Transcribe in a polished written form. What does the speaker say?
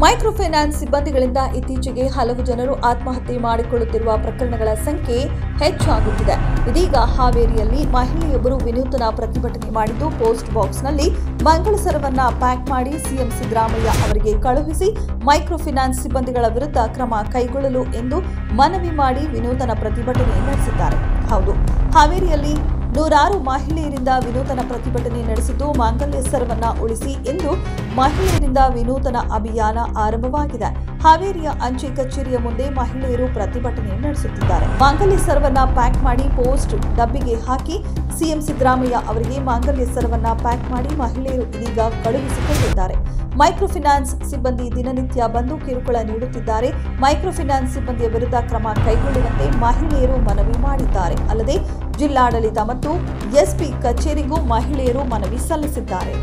Micro finance ಸಿಬ್ಬಂದಿಗಳಿಂದ ಇತ್ತೀಚೆಗೆ ಹಲವು ಜನರು ಆತ್ಮಹತ್ಯೆ ಮಾಡಿಕೊಳ್ಳುತ್ತಿರುವ ಪ್ರಕರಣಗಳ ಸಂಖ್ಯೆ ಹೆಚ್ಚಾಗುತ್ತಿದೆ. ಇದೀಗ ಹಾವೇರಿಯಲ್ಲಿ ಮಹಿಳೆಯೊಬ್ಬರು ವಿನೂತನ ಪ್ರತಿಭಟನೆ ಮಾಡಿದ್ದು, ಪೋಸ್ಟ್ ಬಾಕ್ಸ್ನಲ್ಲಿ ಮಂಗಳಸರವನ್ನ ಪ್ಯಾಕ್ ಮಾಡಿ ಸಿಎಂ ಸಿದ್ದರಾಮಯ್ಯ ಅವರಿಗೆ ಕಳುಹಿಸಿ ಮೈಕ್ರೋ ಫೈನಾನ್ಸ್ ಸಿಬ್ಬಂದಿಗಳ ವಿರುದ್ಧ ಕ್ರಮ ಕೈಗೊಳ್ಳಲು ಎಂದು ಮನವಿ ಮಾಡಿ ವಿನೂತನ ಪ್ರತಿಭಟನೆ ನಡೆಸಿದ್ದಾರೆ. ಹೌದು, ಹಾವೇರಿಯಲ್ಲಿ ನೂರಾರು ಮಹಿಳೆಯರಿಂದ ವಿನೂತನ ಪ್ರತಿಭಟನೆ ನಡೆಸಿದ್ದು, ಮಾಂಗಲ್ಯ ಸರವನ್ನ ಉಳಿಸಿ ಎಂದು ಮಹಿಳೆಯರಿಂದ ವಿನೂತನ ಅಭಿಯಾನ ಆರಂಭವಾಗಿದೆ. ಹಾವೇರಿಯ ಅಂಚೆ ಕಚೇರಿಯ ಮುಂದೆ ಮಹಿಳೆಯರು ಪ್ರತಿಭಟನೆ ನಡೆಸುತ್ತಿದ್ದಾರೆ. ಮಾಂಗಲ್ಯ ಸರವನ್ನ ಪ್ಯಾಕ್ ಮಾಡಿ ಪೋಸ್ಟ್ ಡಬ್ಬಿಗೆ ಹಾಕಿ ಸಿಎಂ ಸಿದ್ದರಾಮಯ್ಯ ಅವರಿಗೆ ಮಾಂಗಲ್ಯ ಸರವನ್ನ ಪ್ಯಾಕ್ ಮಾಡಿ ಮಹಿಳೆಯರು ಇದೀಗ ಕಳುಹಿಸಿಕೊಂಡಿದ್ದಾರೆ. ಮೈಕ್ರೋ ಫೈನಾನ್ಸ್ ಸಿಬ್ಬಂದಿ ದಿನನಿತ್ಯ ಬಂದು ಕಿರುಕುಳ ನೀಡುತ್ತಿದ್ದಾರೆ. ಮೈಕ್ರೋ ಫೈನಾನ್ಸ್ ಸಿಬ್ಬಂದಿಯ ವಿರುದ್ಧ ಕ್ರಮ ಕೈಗೊಳ್ಳುವಂತೆ ಮಹಿಳೆಯರು ಮನವಿ ಮಾಡಿದ್ದಾರೆ. ಅಲ್ಲದೆ ಜಿಲ್ಲಾಡಳಿತ ಮತ್ತು ಎಸ್ಪಿ ಕಚೇರಿಗೂ ಮಹಿಳೆಯರು ಮನವಿ ಸಲ್ಲಿಸಿದ್ದಾರೆ.